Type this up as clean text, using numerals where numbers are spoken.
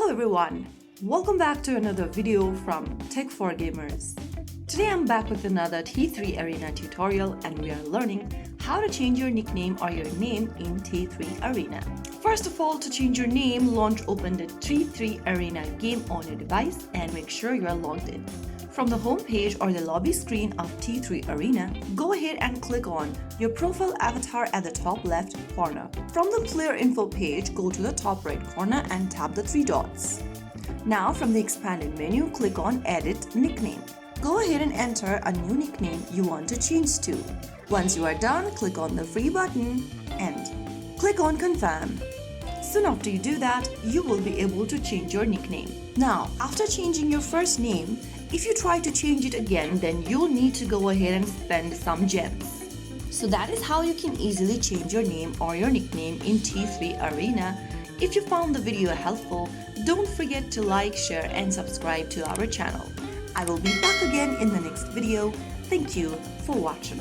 Hello everyone, welcome back to another video from Tech for Gamers. Today I'm back with another T3 Arena tutorial and we are learning how to change your nickname or your name in T3 Arena. First of all, to change your name, launch open the T3 Arena game on your device and make sure you are logged in. From the home page or the lobby screen of T3 Arena, go ahead and click on your profile avatar at the top left corner. From the player info page, go to the top right corner and tap the three dots. Now from the expanded menu, click on Edit Nickname. Go ahead and enter a new nickname you want to change to. Once you are done, click on the free button and click on Confirm. Soon after you do that, you will be able to change your nickname. Now, after changing your first name, if you try to change it again, then you'll need to go ahead and spend some gems. So that is how you can easily change your name or your nickname in T3 Arena. If you found the video helpful, don't forget to like, share and subscribe to our channel. I will be back again in the next video. Thank you for watching.